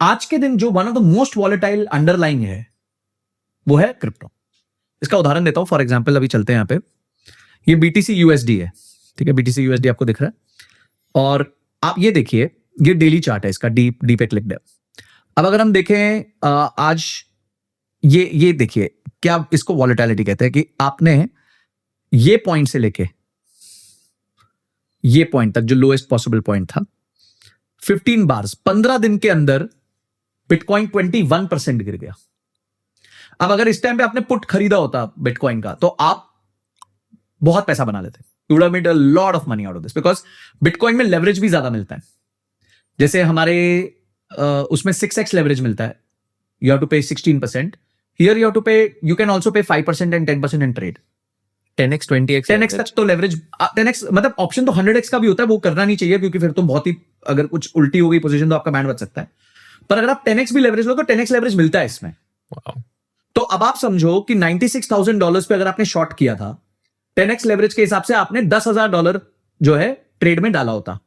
आज के दिन जो one of the most volatile underlying है वो है क्रिप्टो। इसका उदाहरण देता हूं। फॉर एग्जाम्पल अभी चलते हैं यहाँ पे, ये BTC USD है, ठीक है। BTC USD आपको दिख रहा है और आप ये देखिए, ये डेली चार्ट है इसका, डी पे क्लिक है। अब अगर हम देखें आज ये देखिए, क्या इसको वॉलेटिलिटी कहते हैं कि आपने ये पॉइंट से लेके ये पॉइंट तक जो लोएस्ट पॉसिबल पॉइंट था 15 बार्स 15 दिन के अंदर बिटकॉइन 21% गिर गया। अब अगर इस टाइम पे आपने पुट खरीदा होता बिटकॉइन का तो आप बहुत पैसा बना लेते। You would have made a lot of money out of this, because bitcoin में लेवरेज भी ज्यादा मिलता है। जैसे हमारे उसमें 6x लेवरेज मिलता है, यू हैव टू पे 16%। हियर यू हैव टू पे, यू कैन आल्सो पे 5% and 10% in trade. 10x 20x 10x तक तो लेवरेज, 10x मतलब ऑप्शन तो 100x का भी होता है, वो करना नहीं चाहिए क्योंकि फिर तो बहुत ही, अगर कुछ उल्टी हो गई पोजीशन तो आपका बैंड बच सकता है। पर अगर आप 10x भी लेवरेज लो तो 10x लेवरेज मिलता है इसमें। Wow. तो अब आप समझो कि $96,000 पे अगर आपने शॉर्ट किया था, 10x लेवरेज के हिसाब से आपने $10,000 जो है ट्रेड में डाला होता,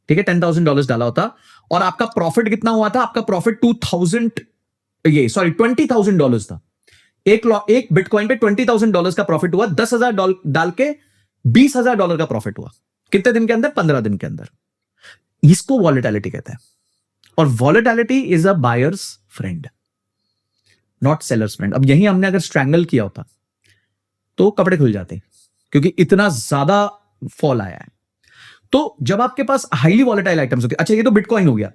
ठीक है, $10,000 डाला होता और आपका प्रॉफिट कितना हुआ था? आपका प्रॉफिट $20,000 था। एक बिटकॉइन पे $20,000 का प्रॉफिट हुआ, $10,000 डाल के $20,000 का प्रॉफिट हुआ। कितने दिन के अंदर? 15 दिन के अंदर। इसको वॉलेटिलिटी कहते हैं। और volatility is a buyers friend, not sellers friend. अब यही हमने अगर स्ट्रैंगल किया होता तो कपड़े खुल जाते, क्योंकि इतना ज्यादा फॉल आया है। तो जब आपके पास हाईली वॉलेटाइल आइटम्स होते हैं, अच्छा ये तो बिटकॉइन हो गया।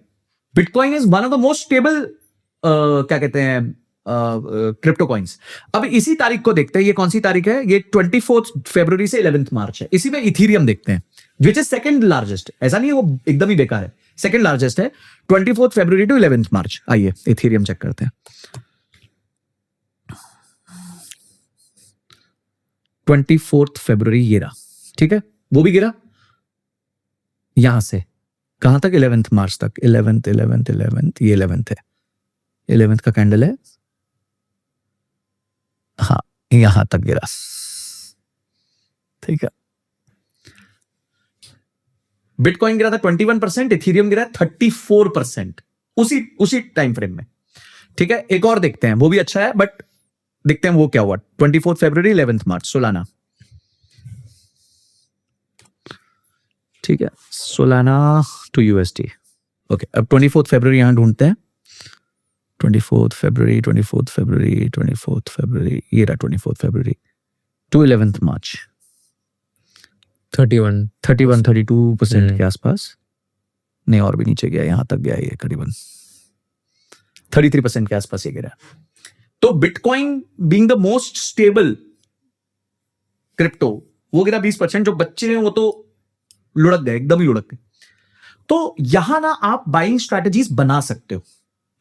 Bitcoin is one of the most stable क्या कहते हैं क्रिप्टो कॉइन्स। अब इसी तारीख को देखते हैं, ये कौन सी तारीख है? ये 24 फरवरी से 11 मार्च है। इसी में इथीरियम देखते हैं, विच इज सेकंड लार्जेस्ट। ऐसा नहीं है वो एकदम ही बेकार है, सेकंड लार्जेस्ट है। 24 फरवरी टू 11 मार्च। आइए इथीरियम चेक करते हैं। 24 फरवरी ये रहा, ठीक है, वो भी गिरा यहां से कहां तक? 11 मार्च तक। 11th ये 11th है, 11th का कैंडल है, हाँ यहां तक गिरा, ठीक है। बिटकॉइन गिरा था 21%, इथीरियम गिरा 34% उसी टाइम फ्रेम में, ठीक है। एक और देखते हैं, वो भी अच्छा है, बट देखते हैं वो क्या हुआ। 24 फरवरी 11 मार्च सोलाना, ठीक है, सोलाना टू USD। ओके, अब 24 फरवरी यहां ढूंढते हैं। 24 फरवरी ये रहा 24 फरवरी टू 11 मार्च। 32% के आसपास, नहीं और भी नीचे गया, यहां तक गया ये करीबन 33% के आसपास ये गिरा। तो bitcoin being the most stable crypto, वो गिरा 20%। जो बच्चे हैं वो तो लुढ़क गए, एकदम ही लुढ़क गए। तो यहां ना आप बाइंग स्ट्रैटेजीज बना सकते हो,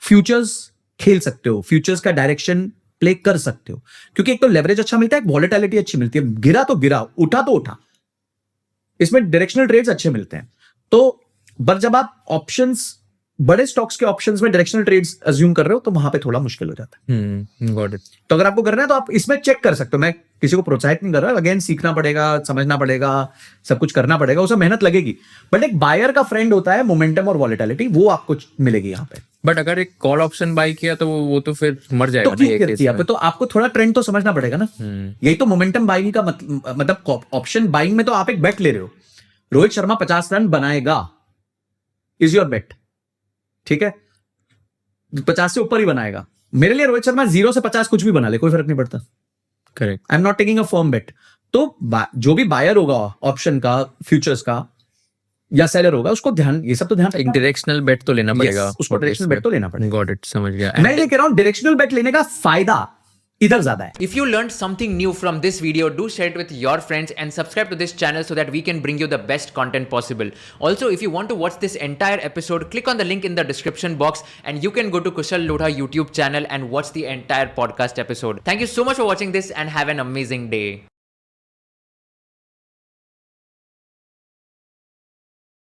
फ्यूचर्स खेल सकते हो, फ्यूचर्स का डायरेक्शन प्ले कर सकते हो, क्योंकि एक तो लेवरेज अच्छा मिलता है, एक वॉलेटिलिटी अच्छी मिलती है। गिरा तो गिरा, उठा तो उठा, इसमें डायरेक्शनल ट्रेड्स अच्छे मिलते हैं। तो पर जब आप ऑप्शंस, बड़े स्टॉक्स के ऑप्शंस में डायरेक्शनल ट्रेड्स अज्यूम कर रहे हो तो वहां पे थोड़ा मुश्किल हो जाता है। Got it. तो अगर आपको करना है तो आप इसमें चेक कर सकते हो। मैं किसी को प्रोत्साहित नहीं कर रहा, अगेन सीखना पड़ेगा, समझना पड़ेगा, सब कुछ करना पड़ेगा, उसमें मेहनत लगेगी। बट एक बायर का फ्रेंड होता है मोमेंटम और वॉलेटिलिटी, वो आपको मिलेगी यहाँ पे। बट अगर एक कॉल ऑप्शन बाय किया तो वो तो फिर मर जाएगा तो यहाँ पे तो आपको थोड़ा ट्रेंड तो समझना पड़ेगा ना। यही तो मोमेंटम बाइंग का मतलब ऑप्शन बाइंग में तो आप एक बेट ले रहे हो, रोहित शर्मा 50 रन बनाएगा, इज योर बेट, ठीक है, 50 से ऊपर ही बनाएगा। मेरे लिए रोहित शर्मा 0 से 50 कुछ भी बना ले, कोई फर्क नहीं पड़ता। Correct, I am not taking a firm bet. तो जो भी बायर होगा ऑप्शन का, फ्यूचर्स का या सेलर होगा, उसको ध्यान, ये सब तो ध्यान, एक डायरेक्शनल बेट तो लेना पड़ेगा। उसको डायरेक्शनल बेट तो लेना पड़ेगा। गॉट इट, समझ गया। मैं ये कह रहा हूं डायरेक्शनल बेट लेने का फायदा इधर ज्यादा है। If you learned something new from this video, do share it with your friends and subscribe to this channel so that we can bring you the best content possible. Also, if you want to watch this entire episode, click on the link in the description box and you can go to Kushal Lodha YouTube channel and watch the entire podcast episode. Thank you so much for watching this and have an amazing day.